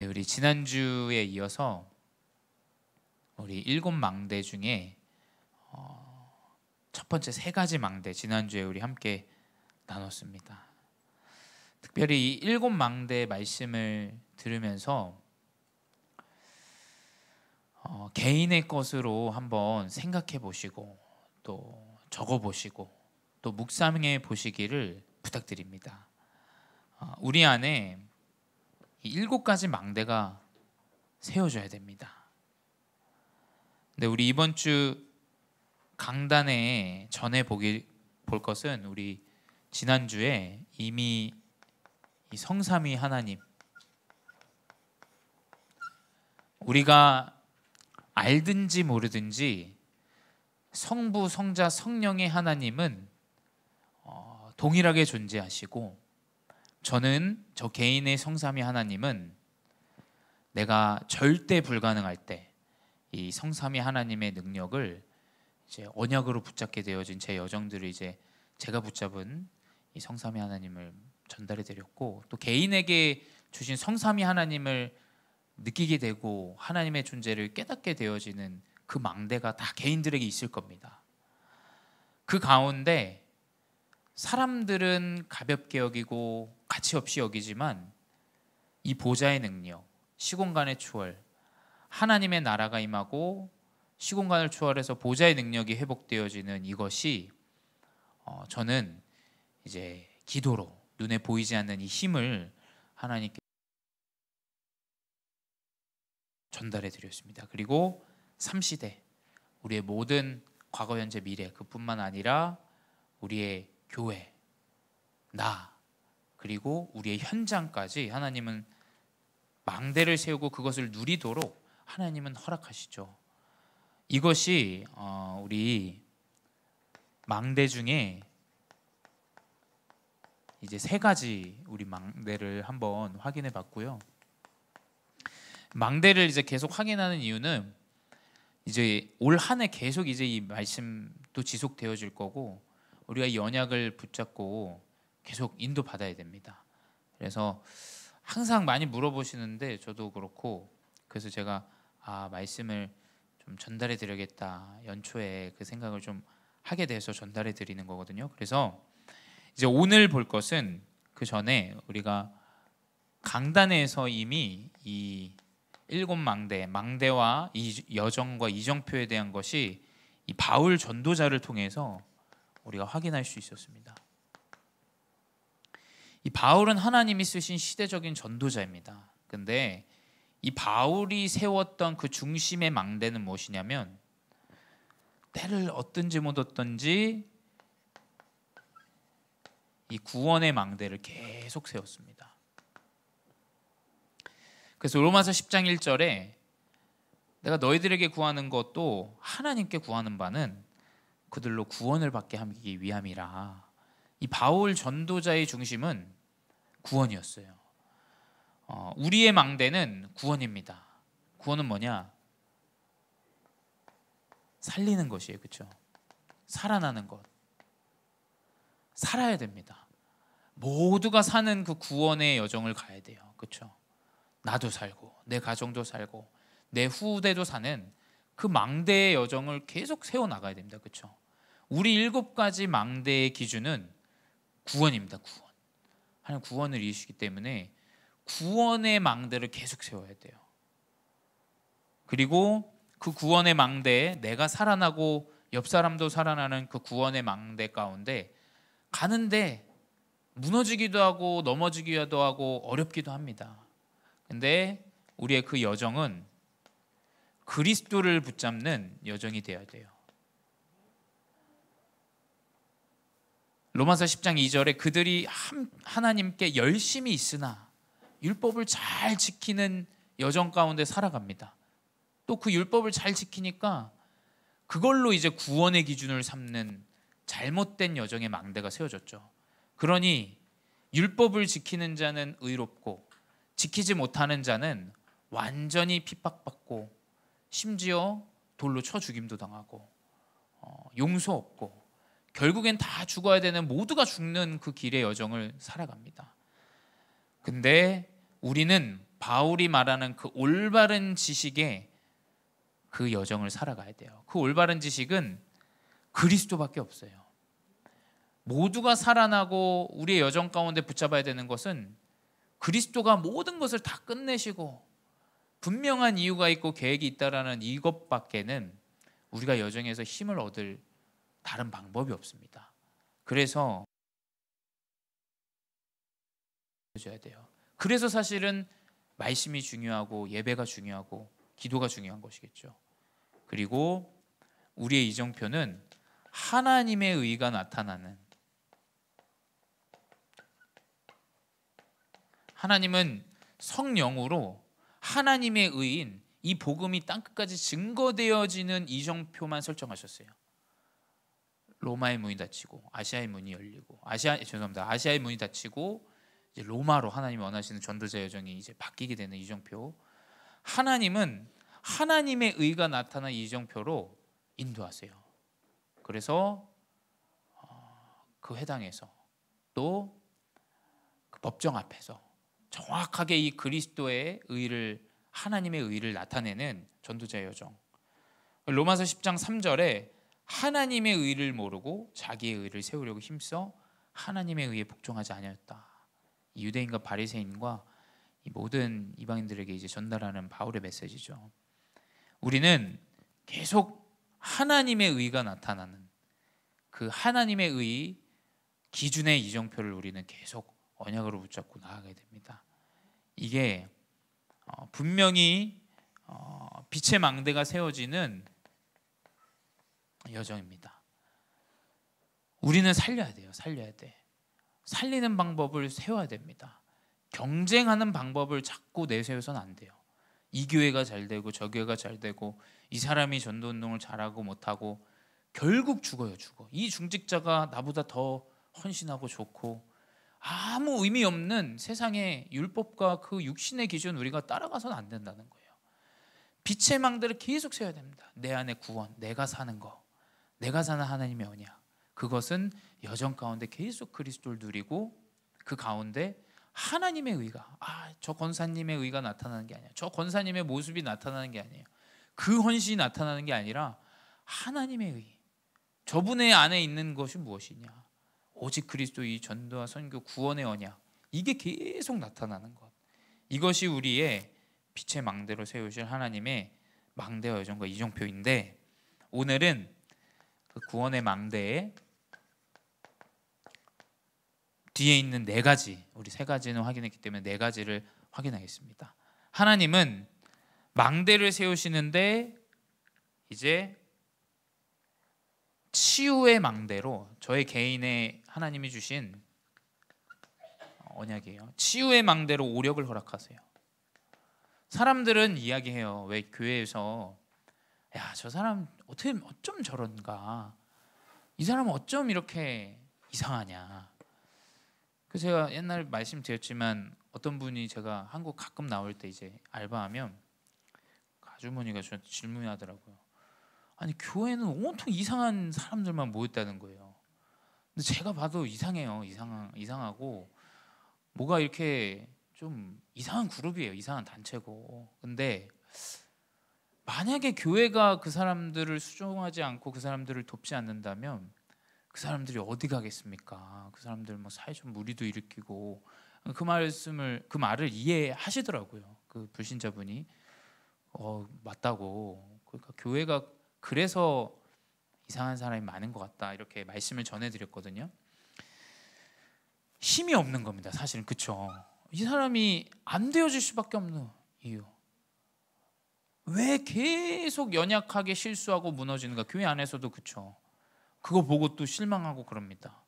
우리 지난주에 이어서 우리 7망대 중에 첫 번째 3가지 망대 지난주에 우리 함께 나눴습니다. 특별히 이 7망대 말씀을 들으면서 개인의 것으로 한번 생각해 보시고 또 적어 보시고 또 묵상해 보시기를 부탁드립니다. 우리 안에 이 7가지 망대가 세워져야 됩니다. 근데 우리 이번 주 강단에 전해 볼 것은 우리 지난주에 이미 이 성삼위 하나님, 우리가 알든지 모르든지 성부, 성자, 성령의 하나님은 동일하게 존재하시고, 저는 저 개인의 성삼위 하나님은 내가 절대 불가능할 때 이 성삼위 하나님의 능력을 이제 언약으로 붙잡게 되어진 제 여정들을 이제 제가 붙잡은 이 성삼위 하나님을 전달해 드렸고, 또 개인에게 주신 성삼위 하나님을 느끼게 되고 하나님의 존재를 깨닫게 되어지는 그 망대가 다 개인들에게 있을 겁니다. 그 가운데 사람들은 가볍게 여기고 가치 없이 여기지만 이 보좌의 능력, 시공간의 초월, 하나님의 나라가 임하고 시공간을 초월해서 보좌의 능력이 회복되어지는 이것이 저는 이제 기도로 눈에 보이지 않는 이 힘을 하나님께 전달해 드렸습니다. 그리고 3시대, 우리의 모든 과거, 현재, 미래, 그뿐만 아니라 우리의 교회, 나, 그리고 우리의 현장까지 하나님은 망대를 세우고 그것을 누리도록 하나님은 허락하시죠. 이것이 우리 망대 중에 이제 3가지 우리 망대를 한번 확인해 봤고요. 망대를 이제 계속 확인하는 이유는 이제 올 한 해 계속 이제 이 말씀도 지속되어질 거고, 우리가 이 언약을 붙잡고 계속 인도 받아야 됩니다. 그래서 항상 많이 물어보시는데 저도 그렇고, 그래서 제가 말씀을 좀 전달해 드려야겠다, 연초에 그 생각을 좀 하게 돼서 전달해 드리는 거거든요. 그래서 이제 오늘 볼 것은 그 전에 우리가 강단에서 이미 이 7망대, 망대와 이 여정과 이정표에 대한 것이 이 바울 전도자를 통해서 우리가 확인할 수 있었습니다. 이 바울은 하나님이 쓰신 시대적인 전도자입니다. 근데 이 바울이 세웠던 그 중심의 망대는 무엇이냐면, 때를 얻든지 못 얻든지 이 구원의 망대를 계속 세웠습니다. 그래서 로마서 10장 1절에 내가 너희들에게 구하는 것도 하나님께 구하는 바는 그들로 구원을 받게 하기 위함이라. 이 바울 전도자의 중심은 구원이었어요. 우리의 망대는 구원입니다. 구원은 뭐냐? 살리는 것이에요. 그렇죠? 살아나는 것. 살아야 됩니다. 모두가 사는 그 구원의 여정을 가야 돼요. 그렇죠? 나도 살고 내 가정도 살고 내 후대도 사는 그 망대의 여정을 계속 세워나가야 됩니다. 그렇죠? 우리 7가지 망대의 기준은 구원입니다. 구원. 하나님 구원을 이루시기 때문에 구원의 망대를 계속 세워야 돼요. 그리고 그 구원의 망대에 내가 살아나고 옆 사람도 살아나는 그 구원의 망대 가운데 가는데 무너지기도 하고 넘어지기도 하고 어렵기도 합니다. 근데 우리의 그 여정은 그리스도를 붙잡는 여정이 되어야 돼요. 로마서 10장 2절에 그들이 하나님께 열심히 있으나 율법을 잘 지키는 여정 가운데 살아갑니다. 또 그 율법을 잘 지키니까 그걸로 이제 구원의 기준을 삼는 잘못된 여정의 망대가 세워졌죠. 그러니 율법을 지키는 자는 의롭고 지키지 못하는 자는 완전히 핍박받고 심지어 돌로 쳐 죽임도 당하고 용서 없고 결국엔 다 죽어야 되는, 모두가 죽는 그 길의 여정을 살아갑니다. 근데 우리는 바울이 말하는 그 올바른 지식에 그 여정을 살아가야 돼요. 그 올바른 지식은 그리스도밖에 없어요. 모두가 살아나고 우리의 여정 가운데 붙잡아야 되는 것은 그리스도가 모든 것을 다 끝내시고 분명한 이유가 있고 계획이 있다라는 이것밖에는 우리가 여정에서 힘을 얻을 다른 방법이 없습니다. 그래서 해줘야 돼요. 그래서 사실은 말씀이 중요하고 예배가 중요하고 기도가 중요한 것이겠죠. 그리고 우리의 이정표는 하나님의 의가 나타나는, 하나님은 성령으로 하나님의 의인 이 복음이 땅끝까지 증거되어지는 이정표만 설정하셨어요. 로마의 문이 닫히고 아시아의 문이 열리고 아시아의 문이 닫히고 이제 로마로 하나님이 원하시는 전도자 여정이 이제 바뀌게 되는 이정표. 하나님은 하나님의 의가 나타난 이정표로 인도하세요. 그래서 그 회당에서 또 그 법정 앞에서 정확하게 이 그리스도의 의를, 하나님의 의를 나타내는 전도자의 여정. 로마서 10장 3절에 하나님의 의를 모르고 자기의 의를 세우려고 힘써 하나님의 의에 복종하지 아니하였다. 이 유대인과 바리새인과 이 모든 이방인들에게 이제 전달하는 바울의 메시지죠. 우리는 계속 하나님의 의가 나타나는 그 하나님의 의 기준의 이정표를 우리는 계속 언약으로 붙잡고 나아가야 됩니다. 이게 분명히 빛의 망대가 세워지는 여정입니다. 우리는 살려야 돼요. 살려야 돼. 살리는 방법을 세워야 됩니다. 경쟁하는 방법을 자꾸 내세워서는 안 돼요. 이 교회가 잘 되고 저 교회가 잘 되고 이 사람이 전도운동을 잘하고 못하고 결국 죽어요. 죽어. 이 중직자가 나보다 더 헌신하고 좋고 아무 의미 없는 세상의 율법과 그 육신의 기준 우리가 따라가서는 안 된다는 거예요. 빛의 망대를 계속 세워야 됩니다. 내 안에 구원, 내가 사는 거, 내가 사는 하나님의 언약, 그것은 여정 가운데 계속 그리스도를 누리고 그 가운데 하나님의 의가, 저 권사님의 의가 나타나는 게 아니야. 저 권사님의 모습이 나타나는 게 아니에요. 그 헌신이 나타나는 게 아니라 하나님의 의, 저분의 안에 있는 것이 무엇이냐, 오직 그리스도의 전도와 선교 구원의 언약, 이게 계속 나타나는 것, 이것이 우리의 빛의 망대로 세우실 하나님의 망대와 여정과 이정표인데, 오늘은 그 구원의 망대에 뒤에 있는 네 가지, 우리 세 가지는 확인했기 때문에 네 가지를 확인하겠습니다. 하나님은 망대를 세우시는데 이제 치유의 망대로, 저의 개인의 하나님이 주신 언약이에요. 치유의 망대로 오력을 허락하세요. 사람들은 이야기해요. 왜 교회에서 야, 저 사람 어쩜 저런가, 이 사람은 어쩜 이렇게 이상하냐. 그 제가 옛날 말씀드렸지만 어떤 분이, 제가 한국 가끔 나올 때 이제 알바하면 아주머니가 저한테 질문하더라고요. 아니, 교회는 온통 이상한 사람들만 모였다는 거예요. 근데 제가 봐도 이상해요. 이상하고 뭐가 이렇게 좀 이상한 그룹이에요. 이상한 단체고. 근데 만약에 교회가 그 사람들을 수용하지 않고 그 사람들을 돕지 않는다면 그 사람들이 어디 가겠습니까? 그 사람들 뭐 사회적 무리도 일으키고, 그 말을 이해하시더라고요. 그 불신자분이 맞다고. 그러니까 교회가 그래서 이상한 사람이 많은 것 같다, 이렇게 말씀을 전해드렸거든요. 힘이 없는 겁니다. 사실은. 그렇죠. 이 사람이 안 되어질 수밖에 없는 이유, 왜 계속 연약하게 실수하고 무너지는가. 교회 안에서도 그렇죠. 그거 보고 또 실망하고 그럽니다.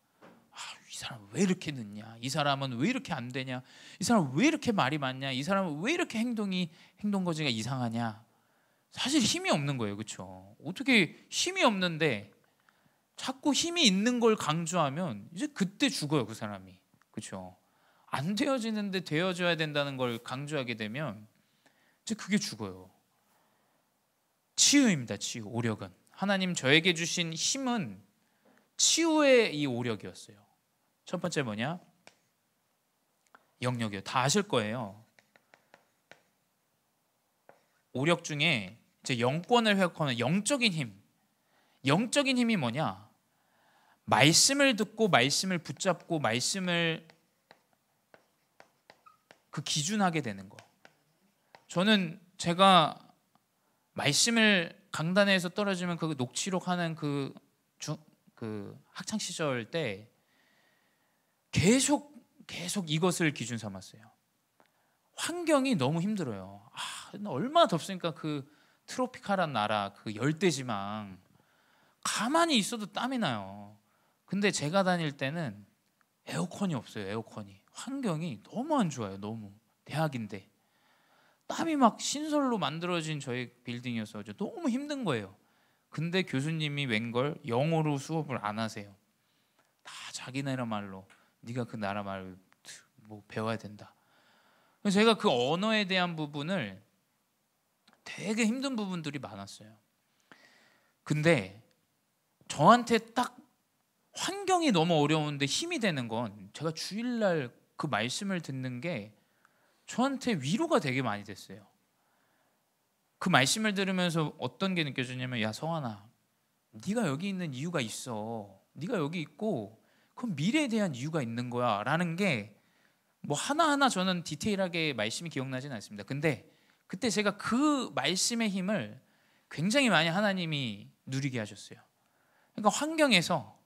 이 사람 왜 이렇게 늦냐, 이 사람은 왜 이렇게 안 되냐, 이 사람은 왜 이렇게 말이 많냐, 이 사람은 왜 이렇게 행동거지가 이상하냐. 사실 힘이 없는 거예요. 그렇죠. 어떻게 힘이 없는데 자꾸 힘이 있는 걸 강조하면 이제 그때 죽어요, 그 사람이. 그렇죠. 안 되어지는데 되어져야 된다는 걸 강조하게 되면 이제 그게 죽어요. 치유입니다. 치유, 오력은. 하나님 저에게 주신 힘은 치유의 이 오력이었어요. 첫 번째 뭐냐? 영역이요. 다 아실 거예요. 오력 중에 이제 영권을 회복하는 영적인 힘, 영적인 힘이 뭐냐? 말씀을 듣고 말씀을 붙잡고 말씀을 그 기준하게 되는 거. 저는 제가 말씀을 강단에서 떨어지면 그 녹취록 하는 그 학창 시절 때 계속 이것을 기준 삼았어요. 환경이 너무 힘들어요. 얼마나 덥습니까? 그 트로피칼한 나라, 그 열대지방. 가만히 있어도 땀이 나요. 근데 제가 다닐 때는 에어컨이 없어요. 에어컨이. 환경이 너무 안 좋아요. 너무. 대학인데. 땀이 막 신설로 만들어진 저희 빌딩이어서 너무 힘든 거예요. 근데 교수님이 웬걸 영어로 수업을 안 하세요. 다 자기네라 말로 네가 그 나라 말 뭐 배워야 된다. 그래서 제가 그 언어에 대한 부분을 되게 힘든 부분들이 많았어요. 근데 저한테 딱 환경이 너무 어려운데 힘이 되는 건 제가 주일날 그 말씀을 듣는 게 저한테 위로가 되게 많이 됐어요. 그 말씀을 들으면서 어떤 게 느껴지냐면, 야 성환아, 네가 여기 있는 이유가 있어. 네가 여기 있고 그럼 미래에 대한 이유가 있는 거야 라는 게 뭐 하나하나 저는 디테일하게 말씀이 기억나지는 않습니다. 근데 그때 제가 그 말씀의 힘을 굉장히 많이 하나님이 누리게 하셨어요. 그러니까 환경에서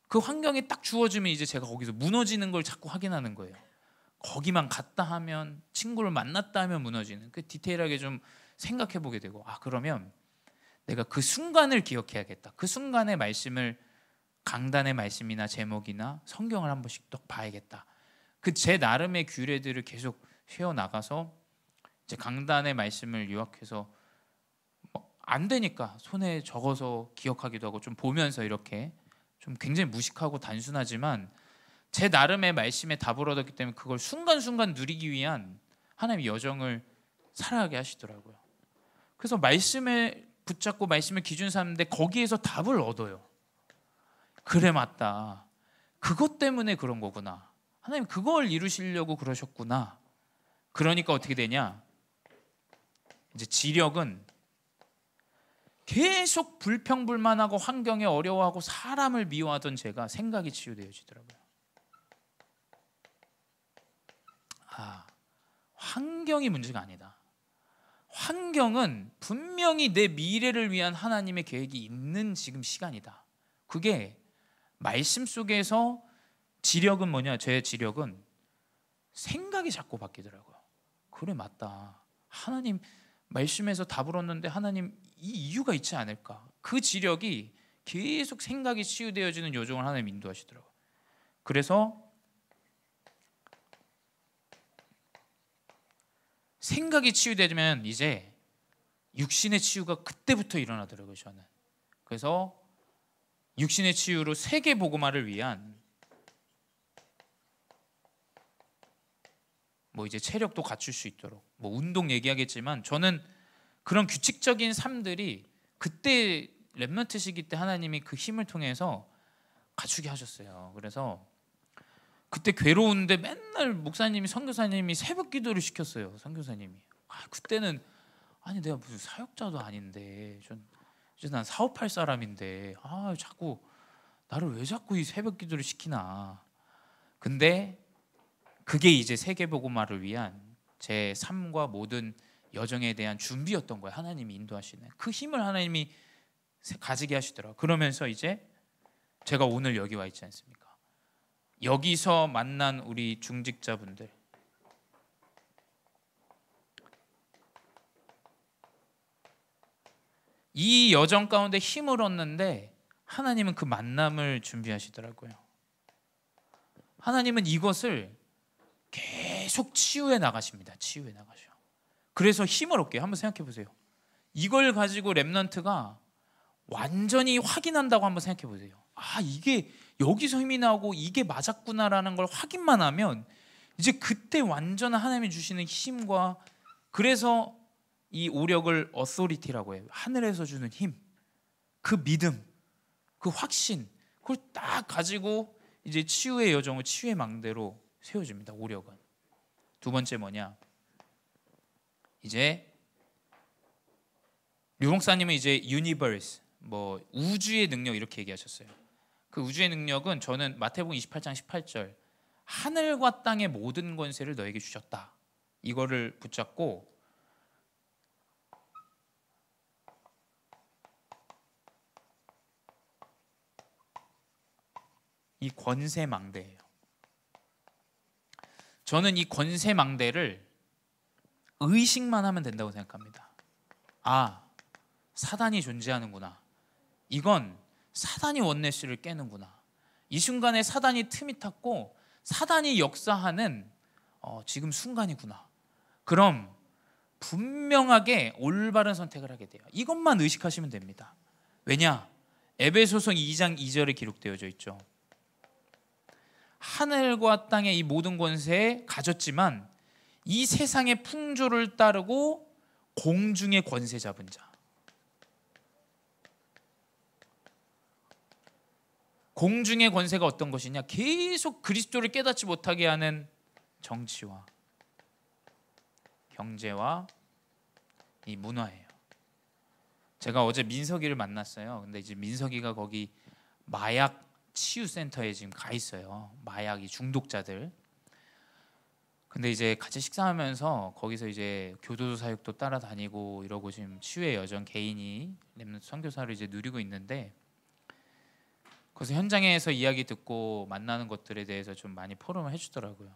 그 환경이 딱 주어지면 이제 제가 거기서 무너지는 걸 자꾸 확인하는 거예요. 거기만 갔다 하면, 친구를 만났다 하면 무너지는, 그 디테일하게 좀 생각해 보게 되고, 그러면 내가 그 순간을 기억해야겠다. 그 순간의 말씀을, 강단의 말씀이나 제목이나 성경을 한 번씩 또 봐야겠다. 그 제 나름의 규례들을 계속 세워 나가서 이제 강단의 말씀을 요약해서 안 되니까 손에 적어서 기억하기도 하고, 좀 보면서 이렇게 좀 굉장히 무식하고 단순하지만 제 나름의 말씀에 답을 얻었기 때문에 그걸 순간순간 누리기 위한 하나님의 여정을 살아가게 하시더라고요. 그래서 말씀에 붙잡고 말씀을 기준 삼는데 거기에서 답을 얻어요. 그래, 맞다. 그것 때문에 그런 거구나. 하나님 그걸 이루시려고 그러셨구나. 그러니까 어떻게 되냐? 이제 지력은 계속 불평불만하고 환경에 어려워하고 사람을 미워하던 제가 생각이 치유되어지더라고요. 환경이 문제가 아니다. 환경은 분명히 내 미래를 위한 하나님의 계획이 있는 지금 시간이다. 그게 말씀 속에서 지력은 뭐냐? 제 지력은 생각이 자꾸 바뀌더라고요. 그래, 맞다. 하나님 말씀에서 답을 얻는데 하나님 이 이유가 있지 않을까? 그 지력이 계속 생각이 치유되어지는 요정을 하나님 인도하시더라고요. 그래서 생각이 치유되면 이제 육신의 치유가 그때부터 일어나더라고요. 저는. 그래서 육신의 치유로 세계 복음화를 위한 뭐 이제 체력도 갖출 수 있도록 뭐 운동 얘기하겠지만, 저는 그런 규칙적인 삶들이 그때 렘넌트 시기 때 하나님이 그 힘을 통해서 갖추게 하셨어요. 그래서 그때 괴로운데 맨날 목사님이, 선교사님이 새벽 기도를 시켰어요. 선교사님이. 그때는 아니 내가 무슨 사역자도 아닌데, 난 사업할 사람인데 자꾸 나를 왜 자꾸 이 새벽 기도를 시키나. 근데 그게 이제 세계복음화를 위한 제 삶과 모든 여정에 대한 준비였던 거예요. 하나님이 인도하시는 그 힘을 하나님이 가지게 하시더라고요. 그러면서 이제 제가 오늘 여기 와 있지 않습니까? 여기서 만난 우리 중직자분들, 이 여정 가운데 힘을 얻는데 하나님은 그 만남을 준비하시더라고요. 하나님은 이것을 계속 치유해 나가십니다. 치유해 나가셔. 그래서 힘을 얻게. 한번 생각해 보세요. 이걸 가지고 렘넌트가 완전히 확인한다고 한번 생각해 보세요. 이게 여기서 힘이 나오고 이게 맞았구나라는 걸 확인만 하면 이제 그때 완전한 하나님이 주시는 힘과, 그래서 이 오력을 어소리티라고 해요. 하늘에서 주는 힘, 그 믿음, 그 확신, 그걸 딱 가지고 이제 치유의 여정을 치유의 망대로 세워줍니다. 오력은. 두 번째 뭐냐? 이제 류 목사님은 이제 유니버스, 뭐 우주의 능력 이렇게 얘기하셨어요. 그 우주의 능력은 저는 마태복음 28장 18절 하늘과 땅의 모든 권세를 너에게 주셨다, 이거를 붙잡고 이 권세망대예요. 저는 이 권세망대를 의식만 하면 된다고 생각합니다. 아, 사단이 존재하는구나. 이건 사단이 원네스를 깨는구나. 이 순간에 사단이 틈이 탔고 사단이 역사하는 지금 순간이구나. 그럼 분명하게 올바른 선택을 하게 돼요. 이것만 의식하시면 됩니다. 왜냐? 에베소서 2장 2절에 기록되어져 있죠. 하늘과 땅의 이 모든 권세에 가졌지만 이 세상의 풍조를 따르고 공중의 권세 잡은 자. 공중의 권세가 어떤 것이냐? 계속 그리스도를 깨닫지 못하게 하는 정치와 경제와 이 문화예요. 제가 어제 민석이를 만났어요. 근데 이제 민석이가 거기 마약 치유센터에 지금 가 있어요. 마약 이 중독자들. 근데 이제 같이 식사하면서 거기서 이제 교도소 사역도 따라다니고 이러고 지금 치유의 여정 개인이 렘넌트 선교사를 이제 누리고 있는데, 그래서 현장에서 이야기 듣고 만나는 것들에 대해서 좀 많이 포럼을 해주더라고요.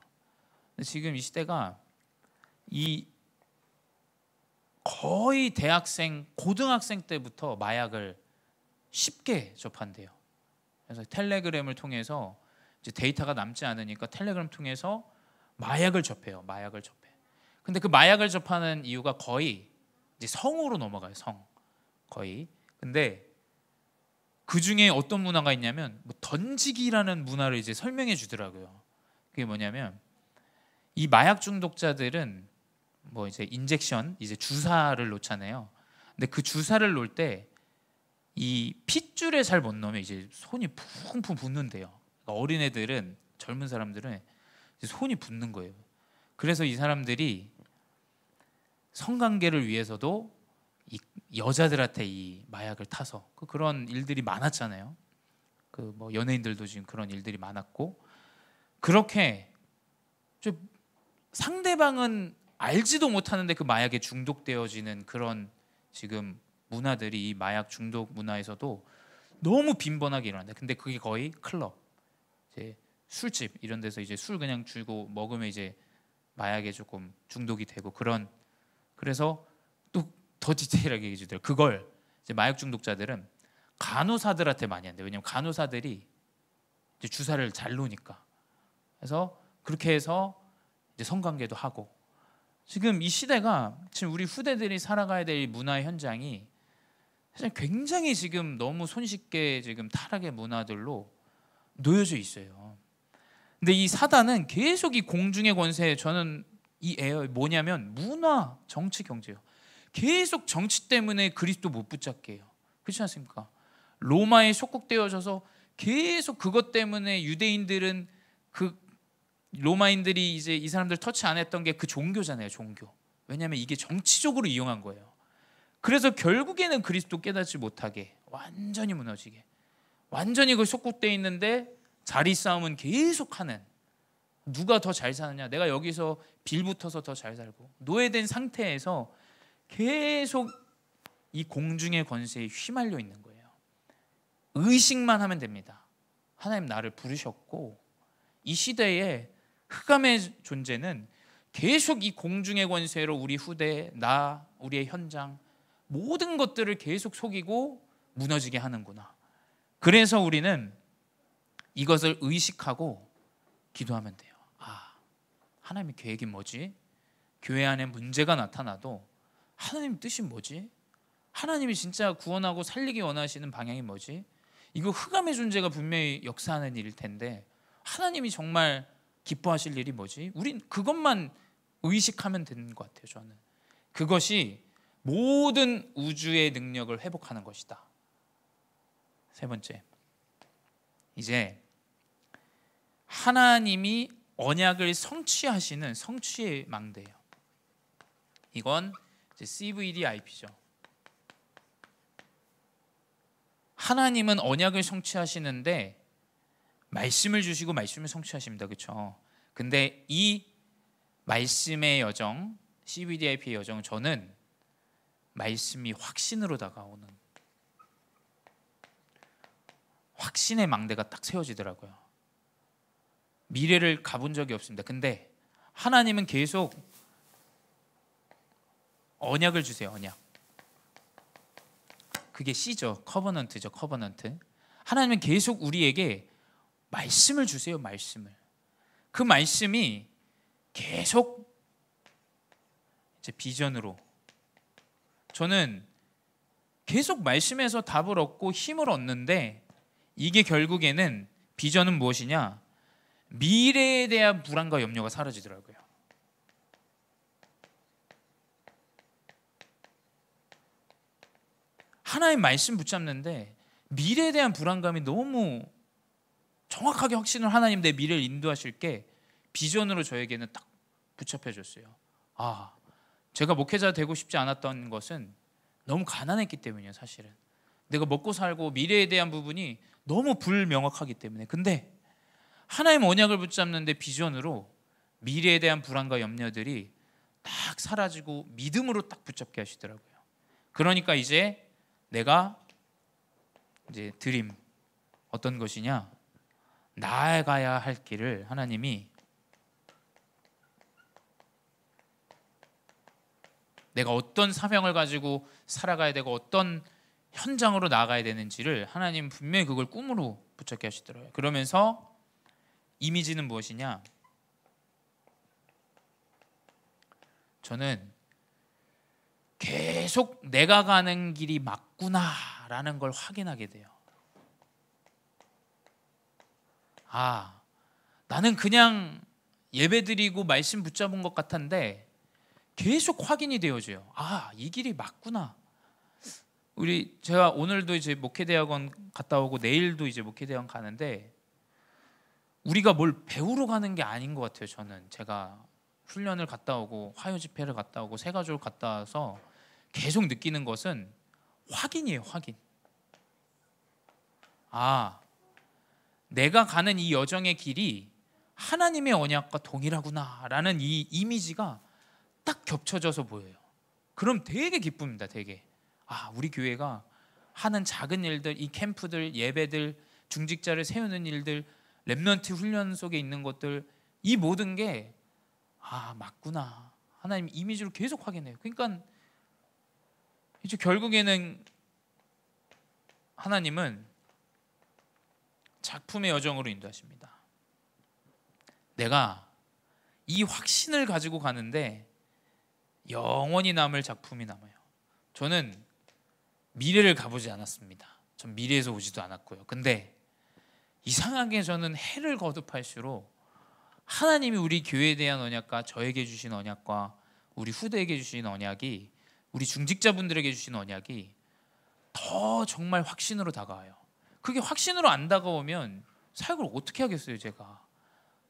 근데 지금 이 시대가 이 거의 대학생, 고등학생 때부터 마약을 쉽게 접한대요. 그래서 텔레그램을 통해서 이제 데이터가 남지 않으니까 텔레그램 통해서 마약을 접해요. 마약을 접해. 근데 그 마약을 접하는 이유가 거의 이제 성으로 넘어가요. 성 거의. 근데 그 중에 어떤 문화가 있냐면 뭐 던지기라는 문화를 이제 설명해 주더라고요. 그게 뭐냐면 이 마약 중독자들은 뭐 이제 인젝션, 이제 주사를 놓잖아요. 근데 그 주사를 놓을 때 이 핏줄에 잘 못 넣으면 이제 손이 푹푹 붓는데요. 그러니까 어린애들은, 젊은 사람들은 이제 손이 붓는 거예요. 그래서 이 사람들이 성관계를 위해서도 이 여자들한테 이 마약을 타서 그런 일들이 많았잖아요. 그 뭐 연예인들도 지금 그런 일들이 많았고, 그렇게 좀 상대방은 알지도 못하는데 그 마약에 중독되어지는 그런 지금 문화들이 이 마약 중독 문화에서도 너무 빈번하게 일어난다. 근데 그게 거의 클럽, 이제 술집 이런 데서 이제 술 그냥 주고 먹으면 이제 마약에 조금 중독이 되고 그런. 그래서 또 더 디테일하게 얘기해 주더라고요. 그걸 이제 마약 중독자들은 간호사들한테 많이 한대요. 왜냐면 간호사들이 이제 주사를 잘 놓으니까. 그래서 그렇게 해서 이제 성관계도 하고. 지금 이 시대가, 지금 우리 후대들이 살아가야 될 문화 현장이 사실 굉장히 지금 너무 손쉽게 지금 타락의 문화들로 놓여져 있어요. 근데 이 사단은 계속 이 공중의 권세, 저는 이 에어 뭐냐면 문화, 정치, 경제요. 계속 정치 때문에 그리스도 못 붙잡게 해요. 그렇지 않습니까? 로마에 속국되어져서 계속 그것 때문에 유대인들은 그 로마인들이 이제 이 사람들 터치 안 했던 게 그 종교잖아요. 종교. 왜냐하면 이게 정치적으로 이용한 거예요. 그래서 결국에는 그리스도 깨닫지 못하게, 완전히 무너지게, 완전히 그 속국되어 있는데 자리 싸움은 계속하는, 누가 더 잘 사느냐, 내가 여기서 빌붙어서 더 잘 살고, 노예된 상태에서 계속 이 공중의 권세에 휘말려 있는 거예요. 의식만 하면 됩니다. 하나님 나를 부르셨고 이 시대에 흑암의 존재는 계속 이 공중의 권세로 우리 후대, 나, 우리의 현장 모든 것들을 계속 속이고 무너지게 하는구나. 그래서 우리는 이것을 의식하고 기도하면 돼요. 아, 하나님의 계획이 뭐지? 교회 안에 문제가 나타나도 하나님 뜻이 뭐지? 하나님이 진짜 구원하고 살리기 원하시는 방향이 뭐지? 이거 흑암의 존재가 분명히 역사하는 일일 텐데 하나님이 정말 기뻐하실 일이 뭐지? 우린 그것만 의식하면 되는 것 같아요. 저는 그것이 모든 우주의 능력을 회복하는 것이다. 세 번째, 이제 하나님이 언약을 성취하시는 성취의 망대예요. 이건 이제 CVDIP죠. 하나님은 언약을 성취하시는데 말씀을 주시고 말씀을 성취하십니다. 그렇죠? 근데 이 말씀의 여정, CBDIP의 여정, 저는 말씀이 확신으로 다가오는 확신의 망대가 딱 세워지더라고요. 미래를 가본 적이 없습니다. 근데 하나님은 계속 언약을 주세요. 언약. 그게 C죠. 커버넌트죠. 커버넌트. 하나님은 계속 우리에게 말씀을 주세요. 말씀을. 그 말씀이 계속 이제 비전으로, 저는 계속 말씀에서 답을 얻고 힘을 얻는데, 이게 결국에는 비전은 무엇이냐? 미래에 대한 불안과 염려가 사라지더라고요. 하나님 말씀 붙잡는데 미래에 대한 불안감이 너무 정확하게 확신을, 하나님 내 미래를 인도하실 게 비전으로 저에게는 딱 붙잡혀졌어요. 제가 목회자 되고 싶지 않았던 것은 너무 가난했기 때문이에요. 사실은 내가 먹고 살고 미래에 대한 부분이 너무 불명확하기 때문에. 근데 하나님 언약을 붙잡는데 비전으로 미래에 대한 불안과 염려들이 딱 사라지고 믿음으로 딱 붙잡게 하시더라고요. 그러니까 이제 내가 이제 드림, 어떤 것이냐, 나아가야 할 길을 하나님이 내가 어떤 사명을 가지고 살아가야 되고 어떤 현장으로 나아가야 되는지를 하나님 분명히 그걸 꿈으로 붙잡게 하시더라고요. 그러면서 이미지는 무엇이냐? 저는 계속 내가 가는 길이 맞구나라는 걸 확인하게 돼요. 나는 그냥 예배드리고 말씀 붙잡은 것 같은데 계속 확인이 되어져요. 이 길이 맞구나. 제가 오늘도 이제 목회대학원 갔다 오고 내일도 이제 목회대학원 가는데, 우리가 뭘 배우러 가는 게 아닌 것 같아요. 저는 제가 훈련을 갔다 오고 화요 집회를 갔다 오고 새가족을 갔다 와서 계속 느끼는 것은 확인이에요. 확인. 내가 가는 이 여정의 길이 하나님의 언약과 동일하구나라는 이 이미지가 딱 겹쳐져서 보여요. 그럼 되게 기쁩니다. 되게. 우리 교회가 하는 작은 일들, 이 캠프들, 예배들, 중직자를 세우는 일들, 렘넌트 훈련 속에 있는 것들, 이 모든 게 맞구나. 하나님 이미지로 계속 확인해요. 그러니까 이제 결국에는 하나님은 작품의 여정으로 인도하십니다. 내가 이 확신을 가지고 가는데 영원히 남을 작품이 남아요. 저는 미래를 가보지 않았습니다. 전 미래에서 오지도 않았고요. 근데 이상하게 저는 해를 거듭할수록 하나님이 우리 교회에 대한 언약과 저에게 주신 언약과 우리 후대에게 주신 언약이, 우리 중직자분들에게 주신 언약이 더 정말 확신으로 다가와요. 그게 확신으로 안 다가오면 사역을 어떻게 하겠어요. 제가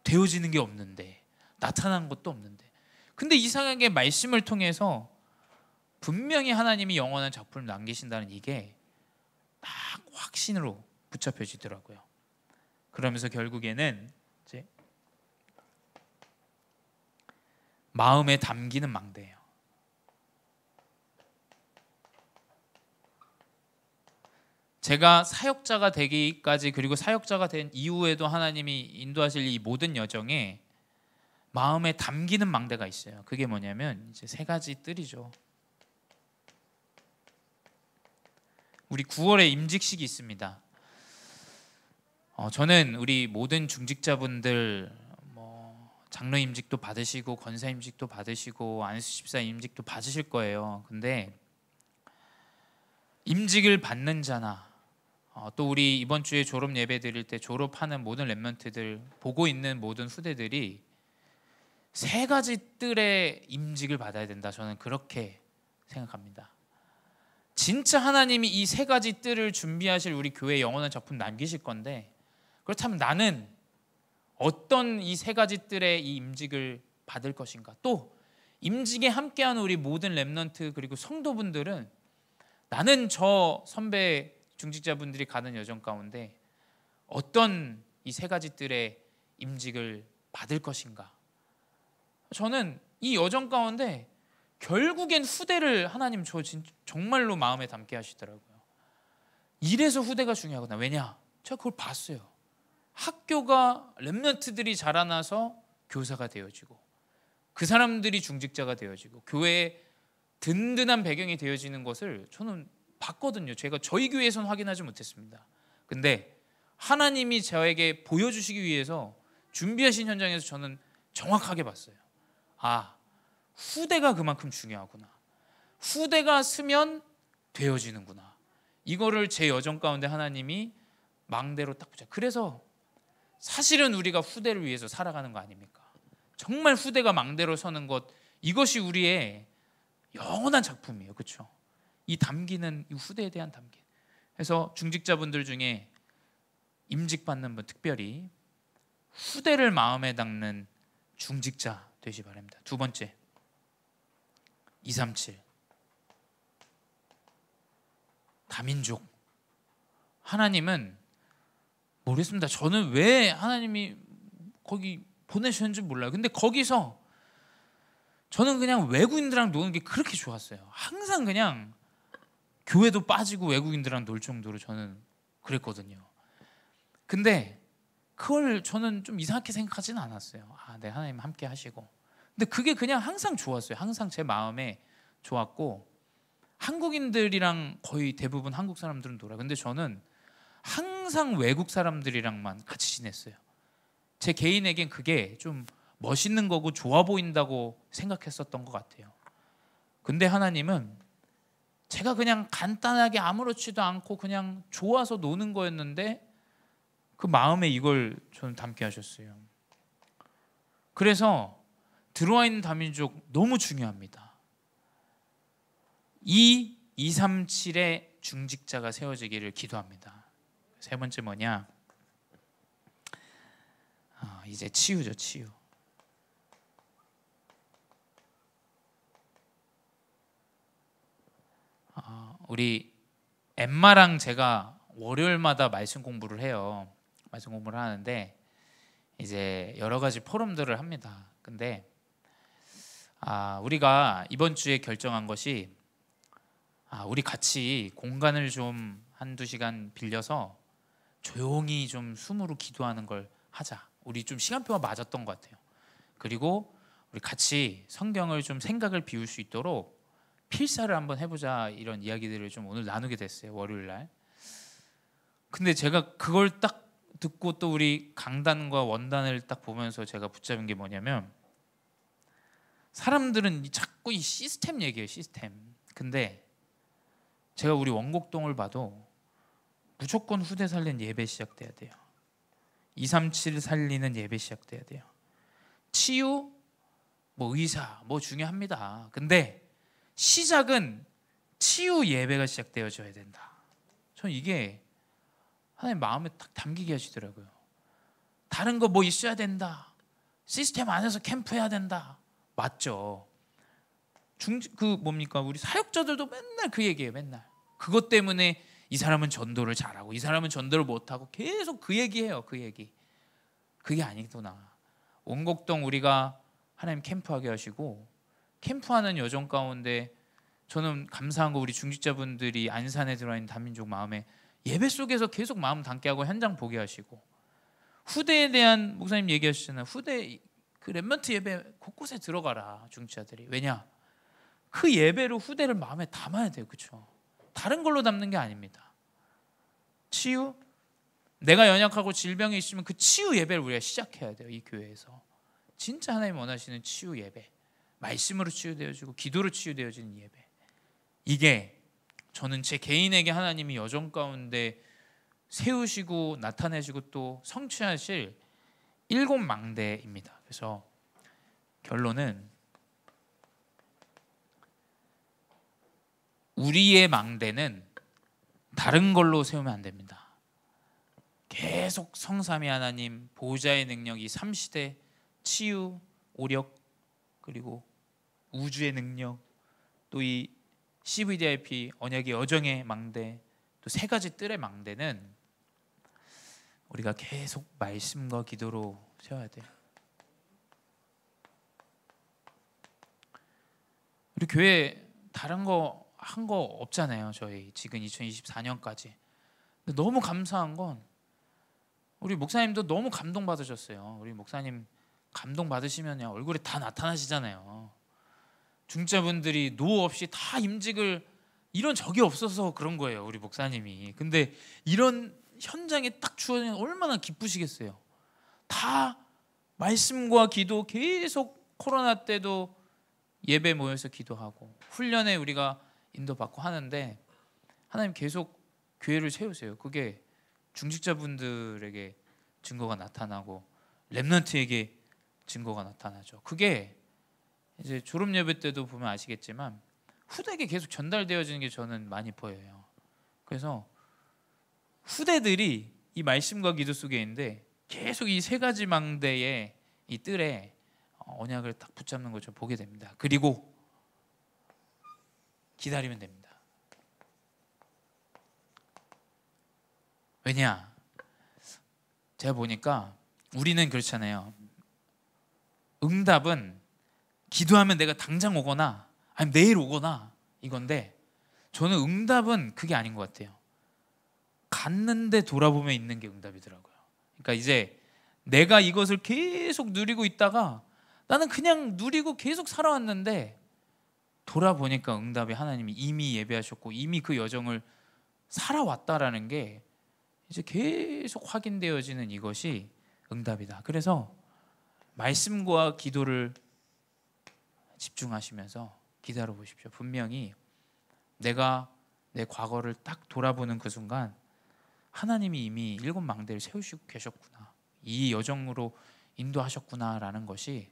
되어지는 게 없는데, 나타난 것도 없는데. 근데 이상하게 말씀을 통해서 분명히 하나님이 영원한 작품을 남기신다는 이게 딱 확신으로 붙잡혀지더라고요. 그러면서 결국에는 이제 마음에 담기는 망대예요. 제가 사역자가 되기까지, 그리고 사역자가 된 이후에도 하나님이 인도하실 이 모든 여정에 마음에 담기는 망대가 있어요. 그게 뭐냐면 이제 세 가지 뜰이죠. 우리 9월에 임직식이 있습니다. 저는 우리 모든 중직자분들 장로 임직도 받으시고 권사 임직도 받으시고 안수 집사 임직도 받으실 거예요. 근데 임직을 받는 자나 또 우리 이번 주에 졸업 예배 드릴 때 졸업하는 모든 렘넌트들, 보고 있는 모든 후대들이 세 가지 뜰의 임직을 받아야 된다. 저는 그렇게 생각합니다. 진짜 하나님이 이 세 가지 뜰을 준비하실 우리 교회에 영원한 작품 남기실 건데, 그렇다면 나는 어떤 이 세 가지 뜰의 이 임직을 받을 것인가? 또 임직에 함께하는 우리 모든 렘넌트 그리고 성도분들은 나는 저 선배 중직자분들이 가는 여정 가운데 어떤 이 세 가지 뜰의 임직을 받을 것인가? 저는 이 여정 가운데 결국엔 후대를 하나님 정말로 마음에 담게 하시더라고요. 이래서 후대가 중요하구나. 왜냐? 제가 그걸 봤어요. 학교가 렘넌트들이 자라나서 교사가 되어지고 그 사람들이 중직자가 되어지고 교회에 든든한 배경이 되어지는 것을 저는 봤거든요. 제가 저희 교회에서는 확인하지 못했습니다. 근데 하나님이 저에게 보여주시기 위해서 준비하신 현장에서 저는 정확하게 봤어요. 아, 후대가 그만큼 중요하구나. 후대가 서면 되어지는구나. 이거를 제 여정 가운데 하나님이 망대로 딱 붙여. 그래서 사실은 우리가 후대를 위해서 살아가는 거 아닙니까? 정말 후대가 망대로 서는 것, 이것이 우리의 영원한 작품이에요. 그렇죠? 이 담기는 이 후대에 대한 담기. 그래서 중직자분들 중에 임직 받는 분 특별히 후대를 마음에 담는 중직자 되시 바랍니다. 두 번째, 237 다민족. 하나님은 모르겠습니다. 저는 왜 하나님이 거기 보내셨는지 몰라요. 근데 거기서 저는 그냥 외국인들랑 노는 게 그렇게 좋았어요. 항상 그냥 교회도 빠지고 외국인들랑 놀 정도로 저는 그랬거든요. 근데 그걸 저는 좀 이상하게 생각하지는 않았어요. 아, 네, 하나님 함께 하시고. 근데 그게 그냥 항상 좋았어요. 항상 제 마음에 좋았고, 한국인들이랑 거의 대부분 한국 사람들은 놀아요. 근데 저는 항상 외국 사람들이랑만 같이 지냈어요. 제 개인에겐 그게 좀 멋있는 거고 좋아 보인다고 생각했었던 것 같아요. 근데 하나님은 제가 그냥 간단하게 아무렇지도 않고 그냥 좋아서 노는 거였는데 그 마음에 이걸 저는 담게 하셨어요. 그래서 들어와 있는 다민족 너무 중요합니다. 이 237의 중직자가 세워지기를 기도합니다. 세 번째 뭐냐? 이제 치유죠, 치유. 우리 엠마랑 제가 월요일마다 말씀 공부를 해요. 말씀 공부를 하는데 이제 여러 가지 포럼들을 합니다. 근데 우리가 이번 주에 결정한 것이 우리 같이 공간을 좀 한두 시간 빌려서 조용히 좀 숨으로 기도하는 걸 하자. 우리 좀 시간표가 맞았던 것 같아요. 그리고 우리 같이 성경을 좀 생각을 비울 수 있도록 필사를 한번 해보자, 이런 이야기들을 좀 오늘 나누게 됐어요. 월요일 날. 근데 제가 그걸 딱 듣고 또 우리 강단과 원단을 딱 보면서 제가 붙잡은 게 뭐냐면, 사람들은 자꾸 이 시스템 얘기해요. 시스템. 근데 제가 우리 원곡동을 봐도 무조건 후대 살리는 예배 시작돼야 돼요. 237 살리는 예배 시작돼야 돼요. 치유, 뭐 의사, 뭐 중요합니다. 근데 시작은 치유 예배가 시작되어져야 된다. 저는 이게 하나님 마음에 딱 담기게 하시더라고요. 다른 거 뭐 있어야 된다. 시스템 안에서 캠프해야 된다. 맞죠. 뭡니까? 우리 사역자들도 맨날 그 얘기예요. 맨날. 그것 때문에 이 사람은 전도를 잘하고 이 사람은 전도를 못하고 계속 그 얘기해요. 그 얘기. 그게 아니구나. 원곡동 우리가 하나님 캠프하게 하시고, 캠프하는 여정 가운데 저는 감사한 거, 우리 중직자분들이 안산에 들어와 있는 다민족 마음에 예배 속에서 계속 마음 담게 하고 현장 보게 하시고, 후대에 대한 목사님 얘기하셨잖아요. 후대 그 렘넌트 예배 곳곳에 들어가라. 중직자들이. 왜냐? 그 예배로 후대를 마음에 담아야 돼요. 그렇죠? 다른 걸로 담는 게 아닙니다. 치유? 내가 연약하고 질병이 있으면 그 치유 예배를 우리가 시작해야 돼요. 이 교회에서. 진짜 하나님 원하시는 치유 예배. 말씀으로 치유되어지고 기도로 치유되어지는 예배. 이게 저는 제 개인에게 하나님이 여정 가운데 세우시고 나타내시고 또 성취하실 7 망대입니다. 그래서 결론은 우리의 망대는 다른 걸로 세우면 안 됩니다. 계속 성삼위 하나님 보호자의 능력이 3시대 치유, 오력, 그리고 우주의 능력, 또 이 CVDIP 언약의 여정의 망대, 또 세 가지 뜰의 망대는 우리가 계속 말씀과 기도로 세워야 돼요. 우리 교회 다른 거 한 거 없잖아요. 저희 지금 2024년까지. 근데 너무 감사한 건 우리 목사님도 너무 감동 받으셨어요. 우리 목사님 감동 받으시면 얼굴에 다 나타나시잖아요. 중자분들이 노 없이 다 임직을 이런 적이 없어서 그런 거예요. 우리 목사님이. 근데 이런 현장에 딱 주어지면 얼마나 기쁘시겠어요. 다 말씀과 기도 계속 코로나 때도 예배 모여서 기도하고 훈련에 우리가 인도받고 하는데 하나님 계속 교회를 세우세요. 그게 중직자분들에게 증거가 나타나고 렘넌트에게 증거가 나타나죠. 그게 이제 졸업 예배 때도 보면 아시겠지만 후대에게 계속 전달되어지는 게 저는 많이 보여요. 그래서 후대들이 이 말씀과 기도 속에 있는데 계속 이 세 가지 망대의 이 뜰에 언약을 딱 붙잡는 걸 좀 보게 됩니다. 그리고 기다리면 됩니다. 왜냐? 제가 보니까 우리는 그렇잖아요. 응답은 기도하면 내가 당장 오거나 아니면 내일 오거나 이건데 저는 응답은 그게 아닌 것 같아요. 갔는데 돌아보면 있는 게 응답이더라고요. 그러니까 이제 내가 이것을 계속 누리고 있다가 나는 그냥 누리고 계속 살아왔는데 돌아보니까 응답이 하나님이 이미 예배하셨고 이미 그 여정을 살아왔다라는 게 이제 계속 확인되어지는 이것이 응답이다. 그래서 말씀과 기도를 집중하시면서 기다려 보십시오. 분명히 내가 내 과거를 딱 돌아보는 그 순간 하나님이 이미 일곱 망대를 세우시고 계셨구나, 이 여정으로 인도하셨구나라는 것이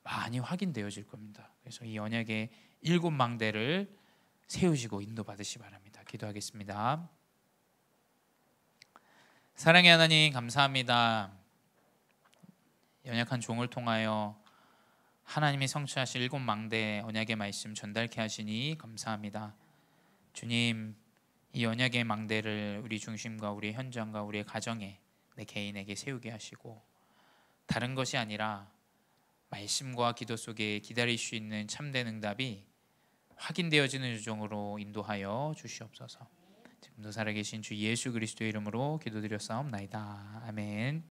많이 확인되어질 겁니다. 그래서 이 언약의 일곱 망대를 세우시고 인도받으시 바랍니다. 기도하겠습니다. 사랑의 하나님, 감사합니다. 연약한 종을 통하여 하나님이 성취하실 일곱 망대 언약의 말씀 전달케 하시니 감사합니다. 주님, 이 언약의 망대를 우리 중심과 우리 현장과 우리의 가정에, 내 개인에게 세우게 하시고 다른 것이 아니라 말씀과 기도 속에 기다릴 수 있는 참된 응답이 확인되어지는 유종으로 인도하여 주시옵소서. 지금도 살아계신 주 예수 그리스도의 이름으로 기도드렸사옵나이다. 아멘.